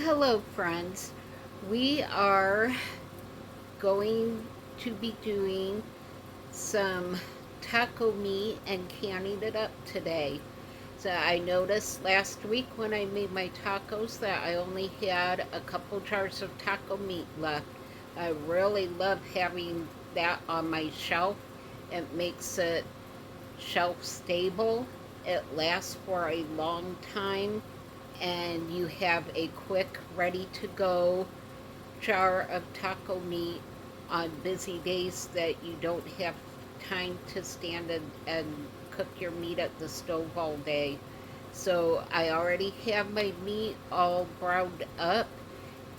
Hello, friends. We are going to be doing some taco meat and canning it up today. So I noticed last week when I made my tacos that I only had a couple jars of taco meat left. I really love having that on my shelf. It makes it shelf stable. It lasts for a long time, and you have a quick, ready to go jar of taco meat on busy days that you don't have time to stand and cook your meat at the stove all day. So I already have my meat all browned up,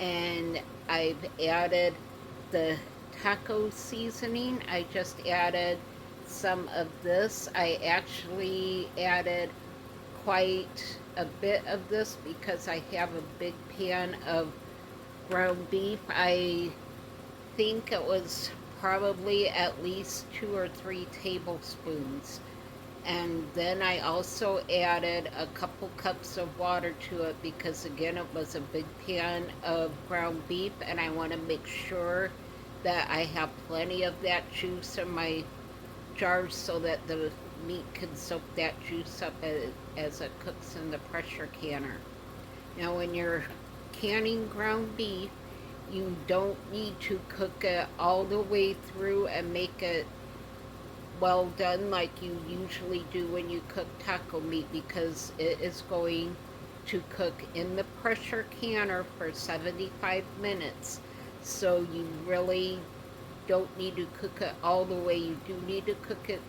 and I've added the taco seasoning. I just added some of this. I actually added quite a bit of this because I have a big pan of ground beef. I think it was probably at least 2 or 3 tablespoons. And then I also added a couple cups of water to it because, again, it was a big pan of ground beef, and I want to make sure that I have plenty of that juice in my jars so that the meat can soak that juice up as it cooks in the pressure canner. Now, when you're canning ground beef, you don't need to cook it all the way through and make it well done like you usually do when you cook taco meat, because it is going to cook in the pressure canner for 75 minutes. So you really don't need to cook it all the way. You do need to cook it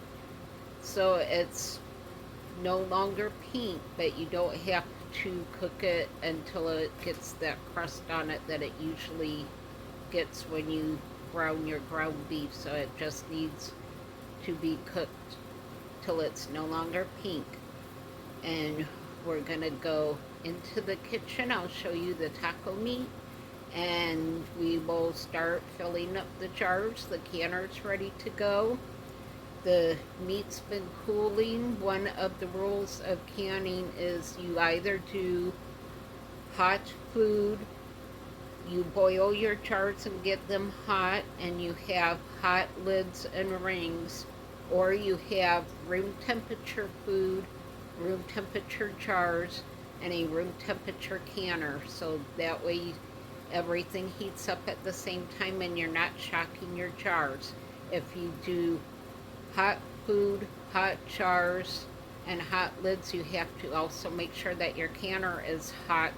so it's no longer pink, but you don't have to cook it until it gets that crust on it that it usually gets when you brown your ground beef. So it just needs to be cooked till it's no longer pink. And we're gonna go into the kitchen. I'll show you the taco meat, and we will start filling up the jars. The canner's ready to go. The meat's been cooling. One of the rules of canning is you either do hot food, you boil your jars and get them hot, and you have hot lids and rings, or you have room temperature food, room temperature jars, and a room temperature canner. So that way everything heats up at the same time and you're not shocking your jars. If you do hot food, hot jars, and hot lids, you have to also make sure that your canner is hot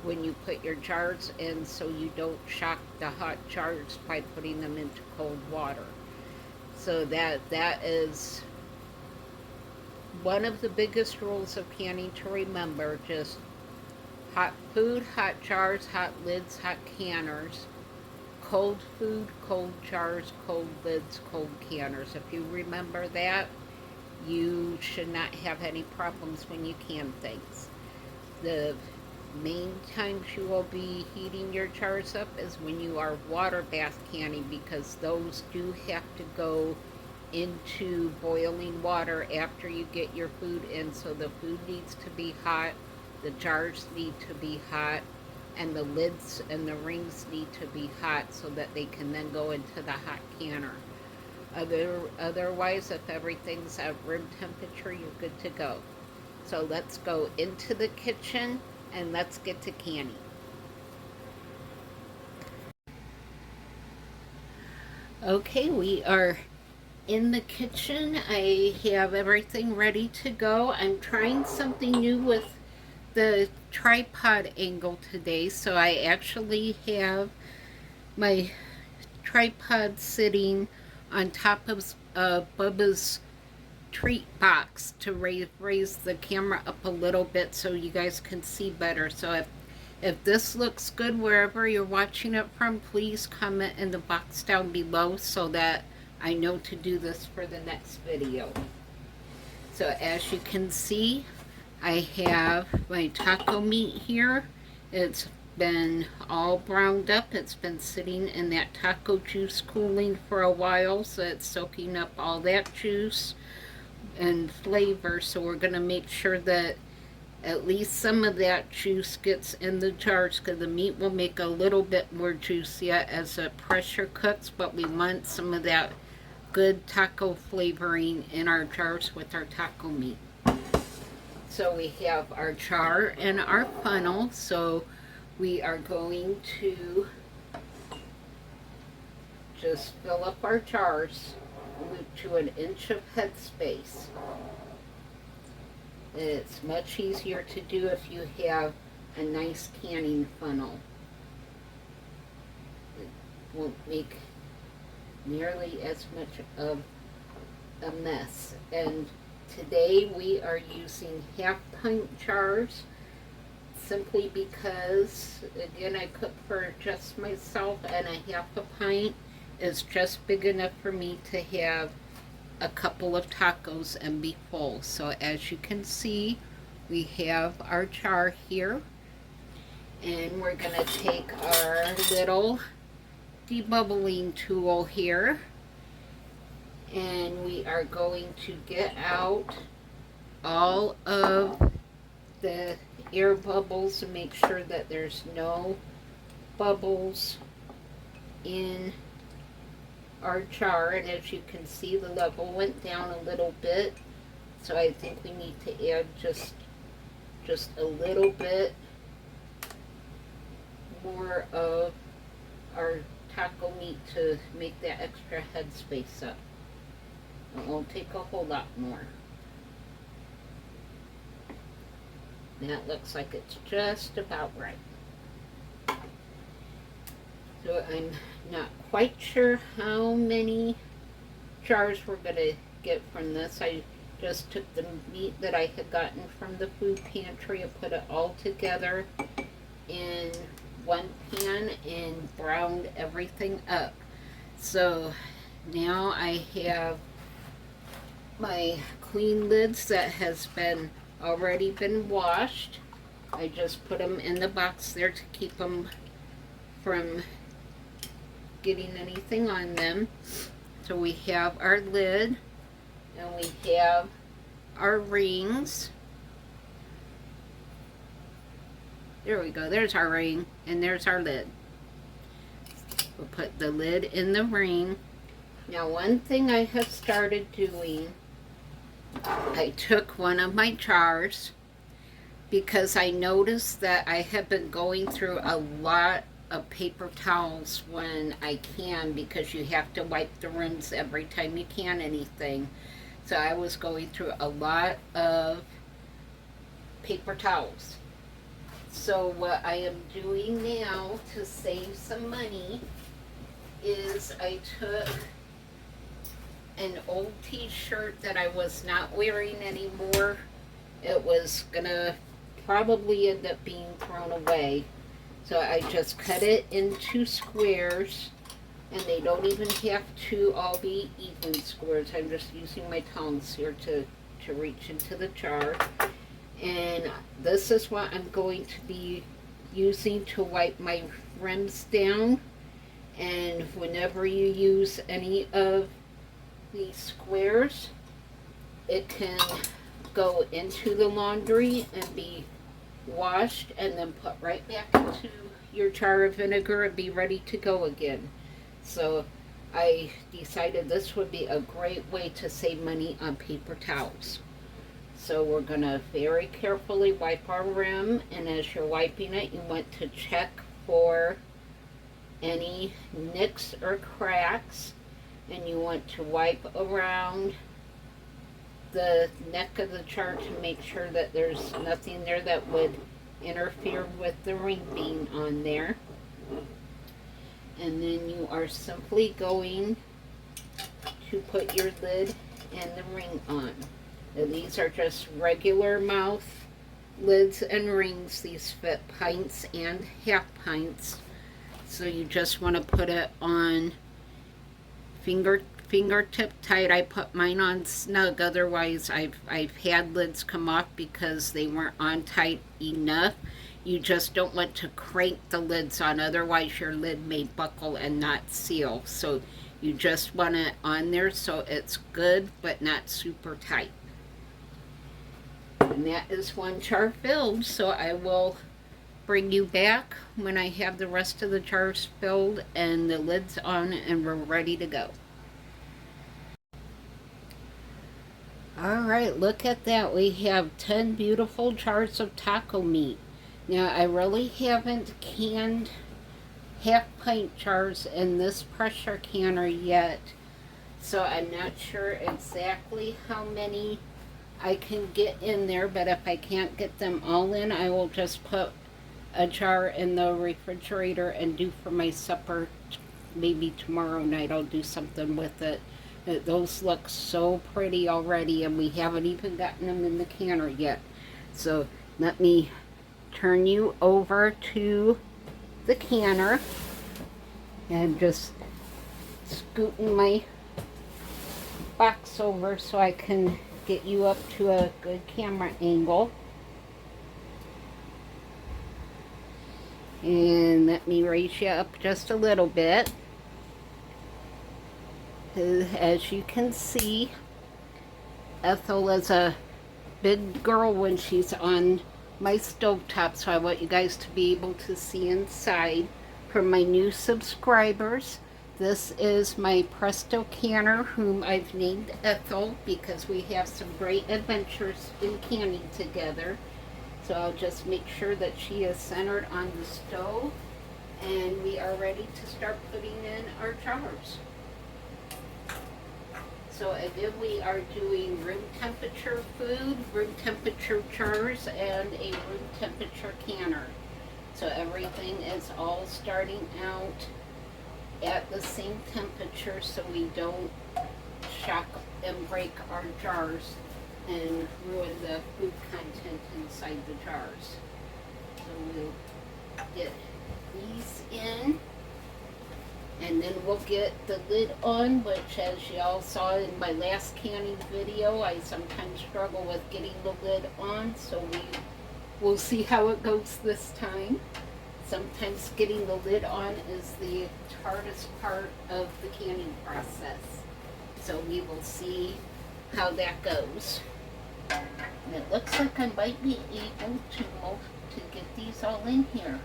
when you put your jars in so you don't shock the hot jars by putting them into cold water. So that is one of the biggest rules of canning to remember. Just hot food, hot jars, hot lids, hot canners. Cold food, cold jars, cold lids, cold canners. If you remember that, you should not have any problems when you can things. The main times you will be heating your jars up is when you are water bath canning, because those do have to go into boiling water after you get your food in. So the food needs to be hot, the jars need to be hot, and the lids and the rings need to be hot so that they can then go into the hot canner. Otherwise, if everything's at room temperature, you're good to go. So let's go into the kitchen and let's get to canning. Okay, we are in the kitchen. I have everything ready to go. I'm trying something new with the tripod angle today. So I actually have my tripod sitting on top of Bubba's treat box to raise the camera up a little bit so you guys can see better. So if this looks good wherever you're watching it from, please comment in the box down below so that I know to do this for the next video. So as you can see, I have my taco meat here. It's been all browned up. It's been sitting in that taco juice cooling for a while, so it's soaking up all that juice and flavor. So we're going to make sure that At least some of that juice gets in the jars, because the meat will make a little bit more juicy as it pressure cooks, but we want some of that good taco flavoring in our jars with our taco meat. So we have our jar and our funnel, so we are going to just fill up our jars to 1 inch of headspace. It's much easier to do if you have a nice canning funnel. It won't make nearly as much of a mess. And today we are using 1/2 pint jars, simply because, again, I cook for just myself, and 1/2 pint is just big enough for me to have a couple of tacos and be full. So as you can see, we have our jar here, and we're going to take our little debubbling tool here, and we are going to get out all of the air bubbles and make sure that there's no bubbles in our jar. And as you can see, the level went down a little bit, so I think we need to add just a little bit more of our taco meat to make that extra headspace up. It won't take a whole lot more. That looks like it's just about right. So I'm not quite sure how many jars we're going to get from this. I just took the meat that I had gotten from the food pantry and put it all together in one pan and browned everything up. So now I have my clean lids that has been already been washed. I just put them in the box there to keep them from getting anything on them. So we have our lid, and we have our rings. There we go, there's our ring, and there's our lid. We'll put the lid in the ring. Now, one thing I have started doing, I took one of my jars, because I noticed that I have been going through a lot of paper towels when I can, because you have to wipe the rims every time you can anything. So I was going through a lot of paper towels. So what I am doing now to save some money is I took an old t-shirt that I was not wearing anymore. It was gonna probably end up being thrown away. So I just cut it into squares, and they don't even have to all be even squares. I'm just using my tongs here to reach into the jar. And this is what I'm going to be using to wipe my rims down. And whenever you use any of these squares, it can go into the laundry and be washed, and then put right back into your jar of vinegar and be ready to go again. So I decided this would be a great way to save money on paper towels. So we're going to very carefully wipe our rim, and as you're wiping it, you want to check for any nicks or cracks, and you want to wipe around the neck of the jar to make sure that there's nothing there that would interfere with the ring being on there. And then you are simply going to put your lid and the ring on. Now, these are just regular mouth lids and rings. These fit pints and 1/2 pints. So you just want to put it on fingertip tight. I put mine on snug, otherwise I've had lids come off because they weren't on tight enough. You just don't want to crank the lids on, otherwise your lid may buckle and not seal. So you just want it on there so it's good but not super tight. And that is one jar filled, so I will bring you back when I have the rest of the jars filled and the lids on and we're ready to go. Alright, look at that. We have 10 beautiful jars of taco meat. Now, I really haven't canned half-pint jars in this pressure canner yet, so I'm not sure exactly how many I can get in there, but if I can't get them all in, I will just put a jar in the refrigerator and do for my supper. Maybe tomorrow night I'll do something with it. Those look so pretty already, and we haven't even gotten them in the canner yet. So let me turn you over to the canner and just scooting my box over so I can get you up to a good camera angle. And let me raise you up just a little bit. As you can see, Ethel is a big girl when she's on my stovetop, so I want you guys to be able to see inside. For my new subscribers, this is my Presto canner, whom I've named Ethel because we have some great adventures in canning together. So I'll just make sure that she is centered on the stove, and we are ready to start putting in our jars. So again, we are doing room temperature food, room temperature jars, and a room temperature canner. So everything is all starting out at the same temperature so we don't shock and break our jars and ruin the food content inside the jars. So we'll get these in, and then we'll get the lid on, which, as y'all saw in my last canning video, I sometimes struggle with getting the lid on, so we'll see how it goes this time. Sometimes getting the lid on is the hardest part of the canning process, so we will see how that goes. And it looks like I might be able to get these all in here.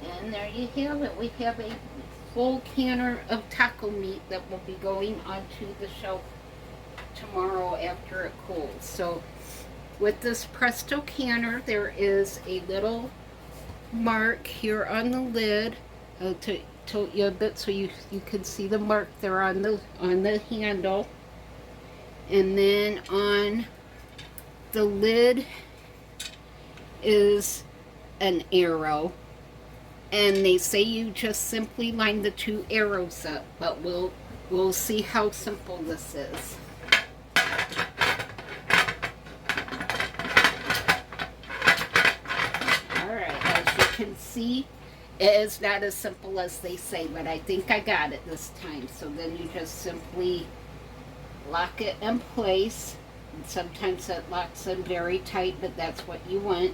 And there you have it. We have a full canner of taco meat that will be going onto the shelf tomorrow after it cools. So with this Presto canner, there is a little mark here on the lid to tilt you a bit so you can see the mark there on the handle, and then on the lid is an arrow, and they say you just simply line the two arrows up, but we'll see how simple this is. Alright, as you can see, it is not as simple as they say, but I think I got it this time. So then you just simply lock it in place. And sometimes it locks in very tight, but that's what you want.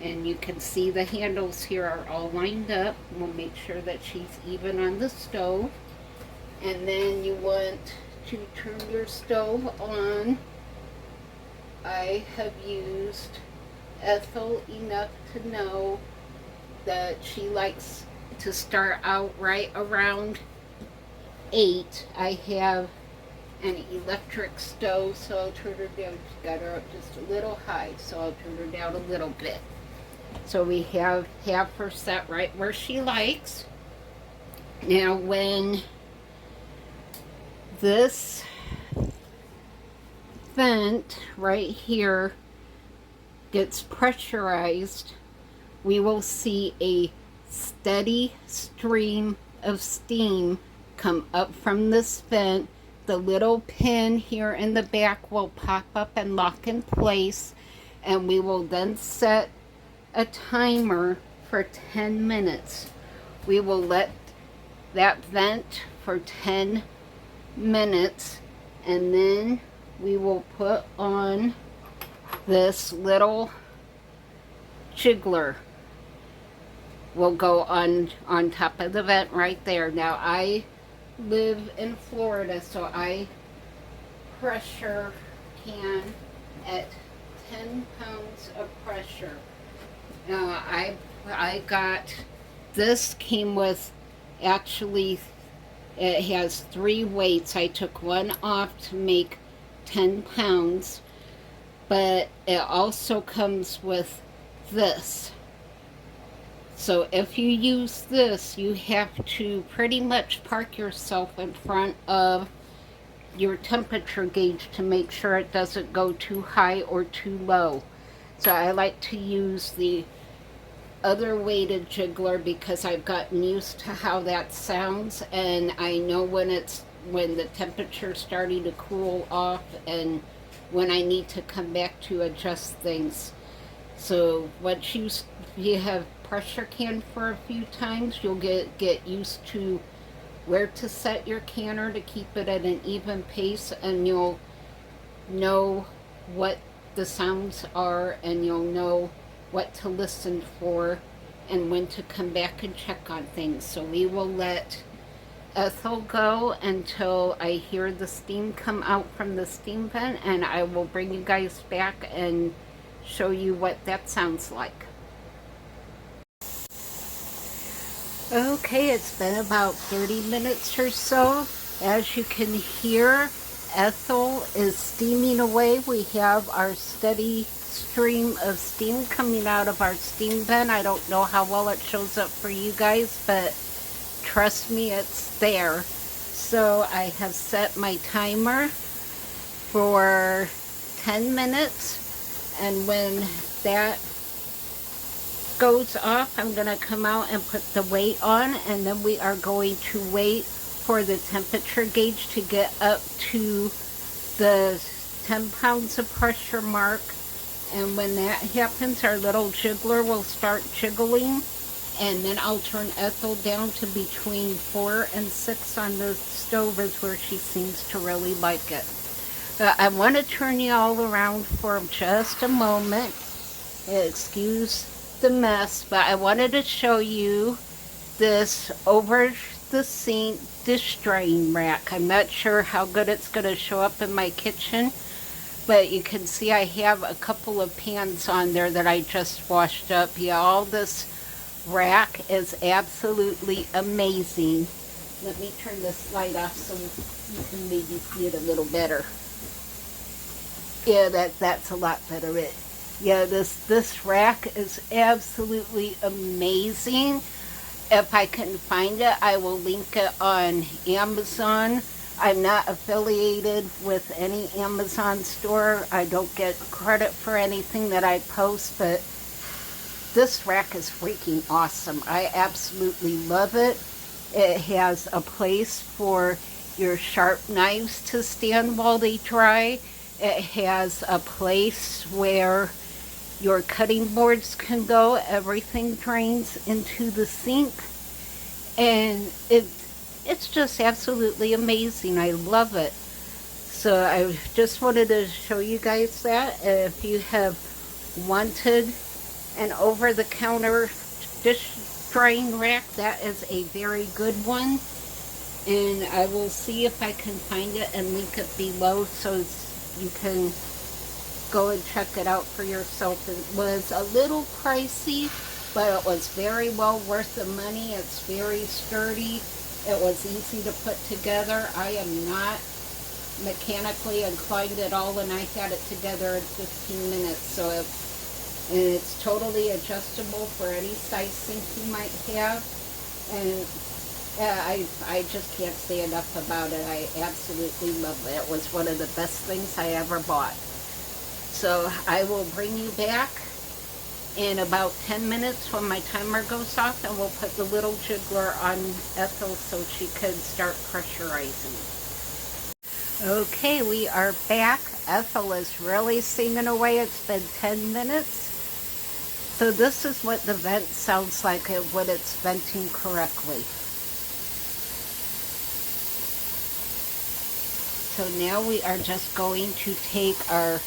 And you can see the handles here are all lined up. We'll make sure that she's even on the stove. And then you want to turn your stove on. I have used Ethel enough to know that she likes to start out right around 8. I have an electric stove, so I'll turn her down. She's got her up just a little high, so I'll turn her down a little bit. So we have her set right where she likes. Now when this vent right here gets pressurized, we will see a steady stream of steam come up from this vent. The little pin here in the back will pop up and lock in place, and we will then set a timer for 10 minutes. We will let that vent for 10 minutes, and then we will put on this little jiggler. Will go on top of the vent right there. Now I live in Florida, so I pressure can at 10 pounds of pressure. Uh, I I got this came with actually it has 3 weights. I took one off to make 10 pounds, but it also comes with this. So if you use this, you have to pretty much park yourself in front of your temperature gauge to make sure it doesn't go too high or too low. So I like to use the other weighted jiggler because I've gotten used to how that sounds, and I know when the temperature's starting to cool off and when I need to come back to adjust things. So once you have pressure can for a few times, you'll get used to where to set your canner to keep it at an even pace, and you'll know what the sounds are, and you'll know what to listen for and when to come back and check on things. So we will let Ethel go until I hear the steam come out from the steam vent, and I will bring you guys back and show you what that sounds like. Okay, it's been about 30 minutes or so. As you can hear, Ethel is steaming away. We have our steady stream of steam coming out of our steam vent. I don't know how well it shows up for you guys, but trust me, it's there. So I have set my timer for 10 minutes, and when that goes off, I'm going to come out and put the weight on, and then we are going to wait for the temperature gauge to get up to the 10 pounds of pressure mark. And when that happens, our little jiggler will start jiggling, and then I'll turn Ethel down to between 4 and 6 on the stove, is where she seems to really like it. I want to turn you all around for just a moment. Excuse the mess, but I wanted to show you this over the sink dish drain rack. I'm not sure how good it's going to show up in my kitchen, but you can see I have a couple of pans on there that I just washed up. Yeah, all this rack is absolutely amazing. Let me turn this light off so you can maybe see it a little better. Yeah, that's a lot better. Yeah, this rack is absolutely amazing. If I can find it, I will link it on Amazon. I'm not affiliated with any Amazon store. I don't get credit for anything that I post, but this rack is freaking awesome. I absolutely love it. It has a place for your sharp knives to stand while they dry. It has a place where your cutting boards can go. Everything drains into the sink, and it's just absolutely amazing. I love it. So I just wanted to show you guys that. If you have wanted an over-the-counter dish drying rack, that is a very good one, and I will see if I can find it and link it below so you can go and check it out for yourself. It was a little pricey, but it was very well worth the money. It's very sturdy. It was easy to put together. I am not mechanically inclined at all, and I had it together in 15 minutes. So it's totally adjustable for any size sink you might have, and I just can't say enough about it. I absolutely love it. It was one of the best things I ever bought. So I will bring you back in about 10 minutes when my timer goes off, and we'll put the little jiggler on Ethel so she could start pressurizing. Okay, we are back. Ethel is really singing away. It's been 10 minutes. So this is what the vent sounds like when it's venting correctly. So now we are just going to take our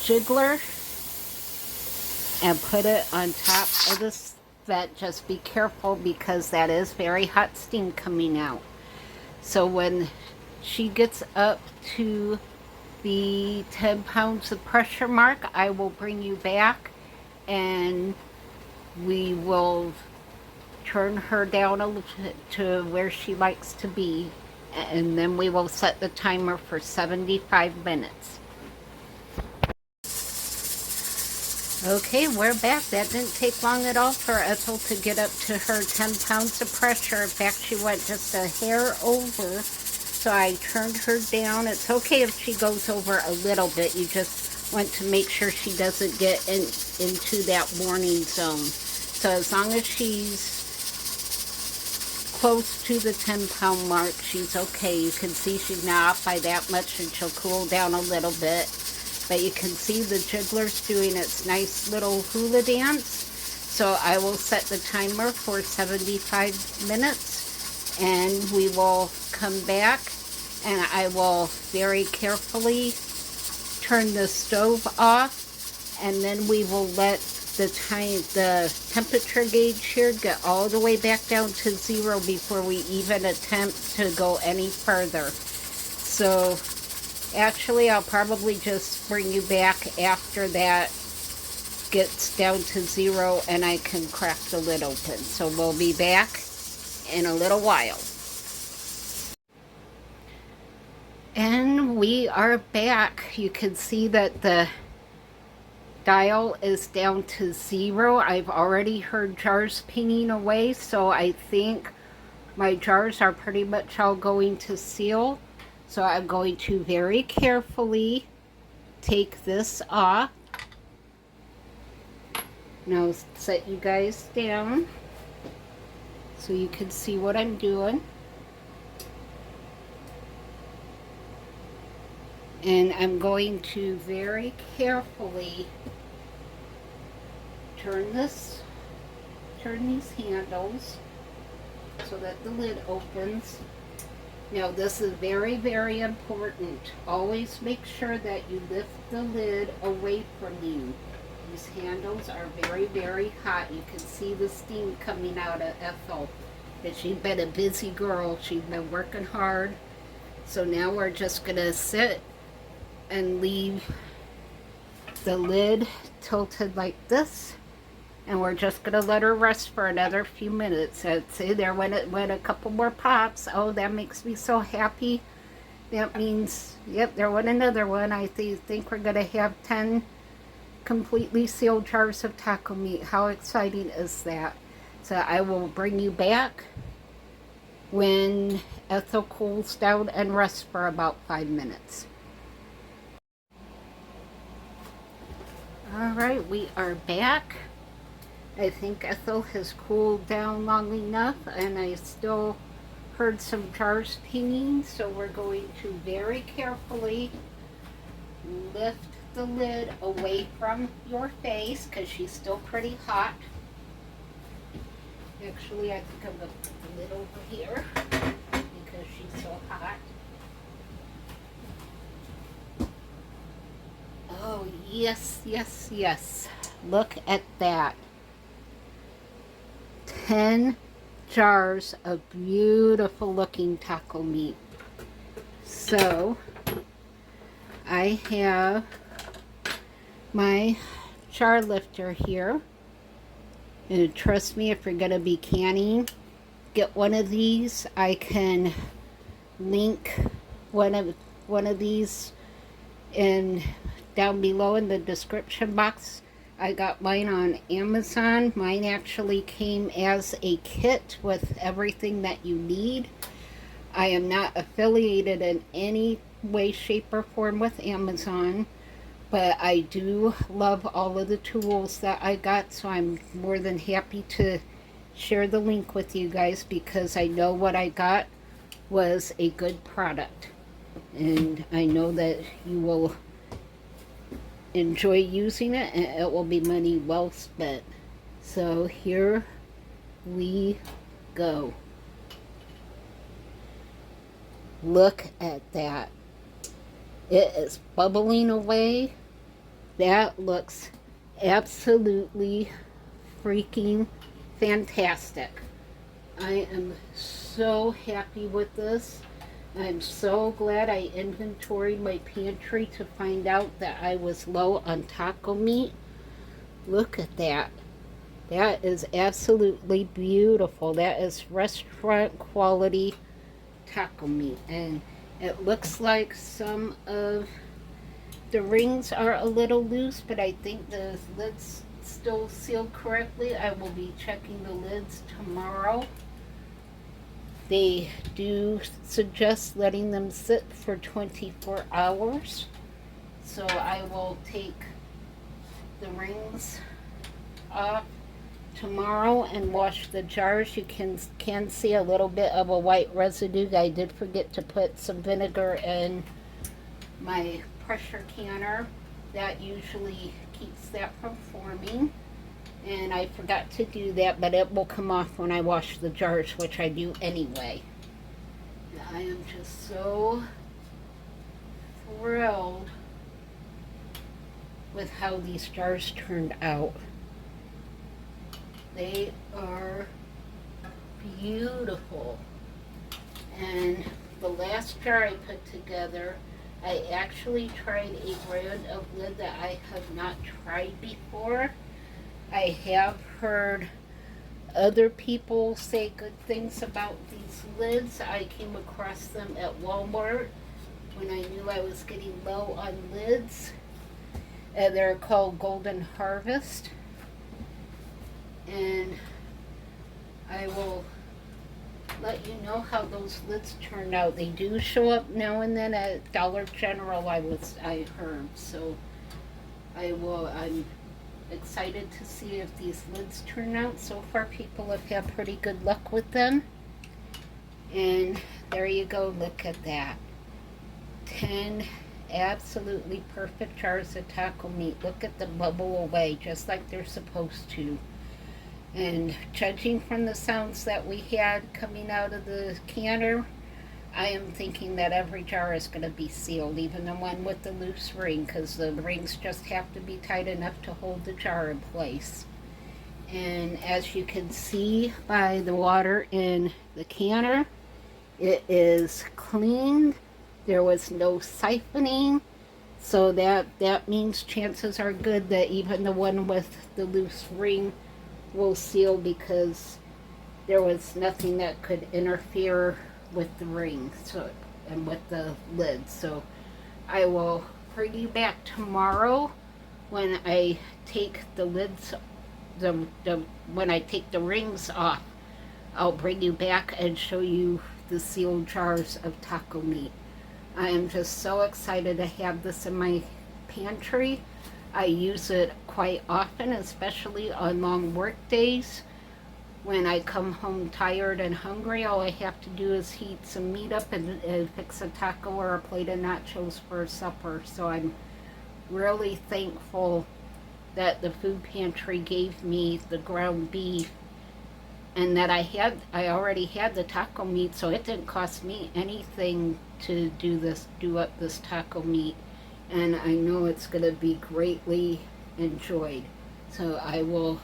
jiggler and put it on top of this vent. Just be careful because that is very hot steam coming out. So when she gets up to the 10 pounds of pressure mark, I will bring you back and we will turn her down a little to where she likes to be, and then we will set the timer for 75 minutes. Okay, we're back. That didn't take long at all for Ethel to get up to her 10 pounds of pressure. In fact, she went just a hair over, so I turned her down. It's okay if she goes over a little bit. You just want to make sure she doesn't get into that warning zone. So as long as she's close to the 10-pound mark, she's okay. You can see she's not off by that much, and she'll cool down a little bit. But you can see the jiggler's doing its nice little hula dance. So I will set the timer for 75 minutes, and we will come back, and I will very carefully turn the stove off, and then we will let the temperature gauge here get all the way back down to 0 before we even attempt to go any further. So actually, I'll probably just bring you back after that gets down to 0 and I can crack the lid open. So we'll be back in a little while. And we are back. You can see that the dial is down to 0. I've already heard jars pinging away, so I think my jars are pretty much all going to seal. So I'm going to very carefully take this off. Now set you guys down so you can see what I'm doing. And I'm going to very carefully turn these handles so that the lid opens. Now this is very, very important. Always make sure that you lift the lid away from you. These handles are very, very hot. You can see the steam coming out of Ethel. And she's been a busy girl. She's been working hard. So now we're just going to sit and leave the lid tilted like this. And we're just going to let her rest for another few minutes. And see, there went a couple more pops. Oh, that makes me so happy. That means, yep, there went another one. I think we're going to have 10 completely sealed jars of taco meat. How exciting is that? So I will bring you back when Ethel cools down and rests for about 5 minutes. All right, we are back. I think Ethel has cooled down long enough, and I still heard some jars pinging, so we're going to very carefully lift the lid away from your face because she's still pretty hot. Actually, I think I'm going to put the lid over here because she's so hot. Oh, yes, yes, yes. Look at that. 10 jars of beautiful looking taco meat. So I have my jar lifter here, and trust me, if you're going to be canning, get one of these. I can link one of these in down below in the description box. I got mine on Amazon. Mine actually came as a kit with everything that you need. I am not affiliated in any way, shape, or form with Amazon, but I do love all of the tools that I got, so I'm more than happy to share the link with you guys because I know what I got was a good product, and I know that you will enjoy using it, and it will be money well spent. So here we go. Look at that. It is bubbling away. That looks absolutely freaking fantastic. I am so happy with this. I'm so glad I inventoried my pantry to find out that I was low on taco meat. Look at that. That is absolutely beautiful. That is restaurant quality taco meat. And it looks like some of the rings are a little loose, but I think the lids still sealed correctly. I will be checking the lids tomorrow. They do suggest letting them sit for 24 hours. So I will take the rings off tomorrow and wash the jars. You can see a little bit of a white residue. I did forget to put some vinegar in my pressure canner. That usually keeps that from forming. And I forgot to do that, but it will come off when I wash the jars, which I do anyway. I am just so thrilled with how these jars turned out. They are beautiful. And the last jar I put together, I actually tried a brand of lid that I have not tried before. I have heard other people say good things about these lids. I came across them at Walmart when I knew I was getting low on lids. And they're called Golden Harvest. And I will let you know how those lids turned out. They do show up now and then at Dollar General, I heard. So I'm excited to see if these lids turn out. So far people have had pretty good luck with them. And there you go, look at that. 10 absolutely perfect jars of taco meat. Look at them bubble away just like they're supposed to. And judging from the sounds that we had coming out of the canner, I am thinking that every jar is going to be sealed, even the one with the loose ring, because the rings just have to be tight enough to hold the jar in place. And as you can see by the water in the canner, it is clean. There was no siphoning, so that means chances are good that even the one with the loose ring will seal, because there was nothing that could interfere with the ring and with the lid. So I will bring you back tomorrow when I take the lids, when I take the rings off. I'll bring you back and show you the sealed jars of taco meat. I am just so excited to have this in my pantry. I use it quite often, especially on long work days. When I come home tired and hungry, all I have to do is heat some meat up and fix a taco or a plate of nachos for supper. So I'm really thankful that the food pantry gave me the ground beef, and that I already had the taco meat, so it didn't cost me anything to do up this taco meat. And I know it's going to be greatly enjoyed. So I will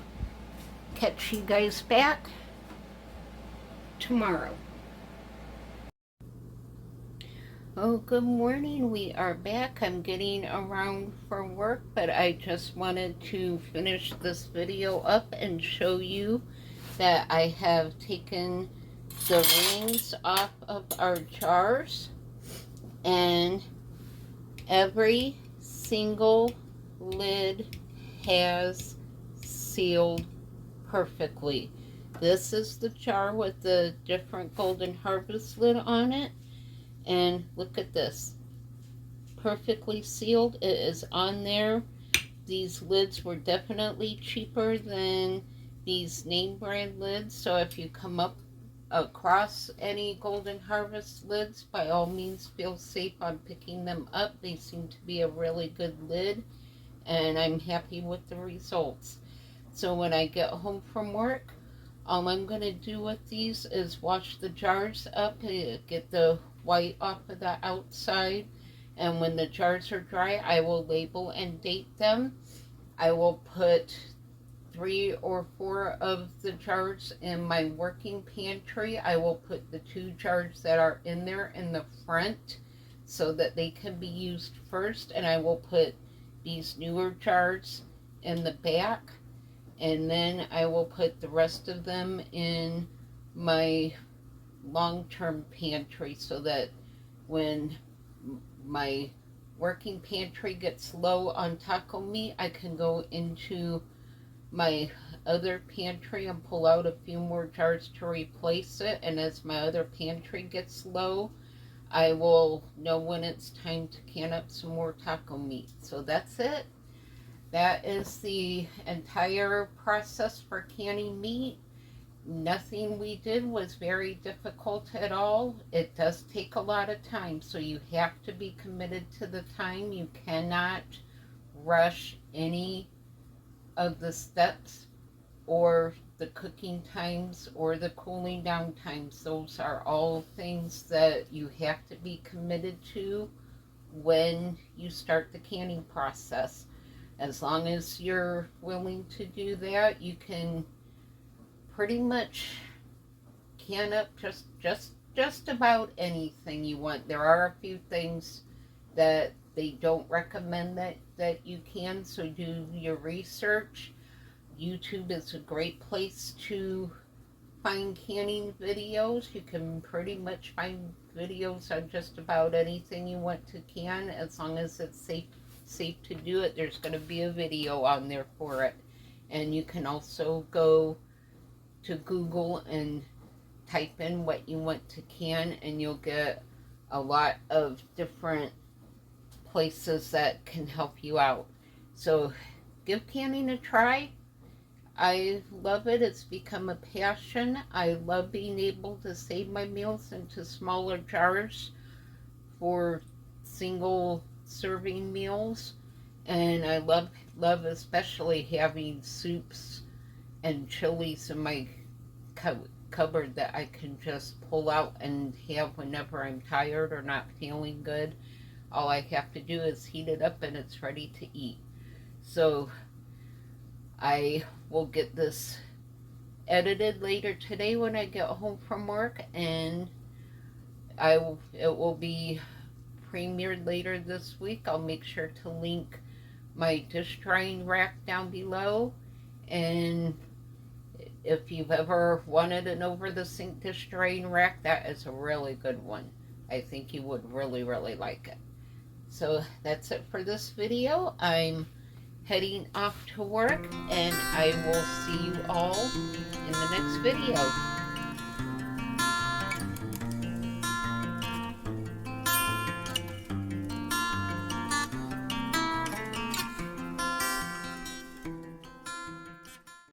catch you guys back tomorrow. Oh, good morning. We are back. I'm getting around for work, but I just wanted to finish this video up and show you that I have taken the rings off of our jars, and every single lid has sealed perfectly. This is the jar with the different Golden Harvest lid on it, and look at this, perfectly sealed. It is on there. These lids were definitely cheaper than these name brand lids, so if you come up across any Golden Harvest lids, by all means feel safe on picking them up. They seem to be a really good lid, and I'm happy with the results. So when I get home from work, all I'm going to do with these is wash the jars up, get the white off of the outside, and when the jars are dry, I will label and date them. I will put 3 or 4 of the jars in my working pantry. I will put the 2 jars that are in there in the front so that they can be used first, and I will put these newer jars in the back, and then I will put the rest of them in my long-term pantry so that when my working pantry gets low on taco meat, I can go into my other pantry and pull out a few more jars to replace it. And as my other pantry gets low, I will know when it's time to can up some more taco meat. So that's it. That is the entire process for canning meat. Nothing we did was very difficult at all. It does take a lot of time, so you have to be committed to the time. You cannot rush any of the steps or the cooking times or the cooling down times. Those are all things that you have to be committed to when you start the canning process. As long as you're willing to do that, you can pretty much can up just about anything you want. There are a few things that they don't recommend that you can, so do your research. YouTube is a great place to find canning videos. You can pretty much find videos on just about anything you want to can, as long as it's safe to do it. There's going to be a video on there for it. And you can also go to Google and type in what you want to can, and you'll get a lot of different places that can help you out. So give canning a try. I love it. It's become a passion. I love being able to save my meals into smaller jars for single serving meals, and I love especially having soups and chilies in my cupboard that I can just pull out and have whenever I'm tired or not feeling good. All I have to do is heat it up and it's ready to eat. So I will get this edited later today when I get home from work, and it will be premiered later this week. I'll make sure to link my dish drying rack down below, and if you've ever wanted an over the sink dish drying rack, that is a really good one. I think you would really like it. So that's it for this video. I'm heading off to work, and I will see you all in the next video.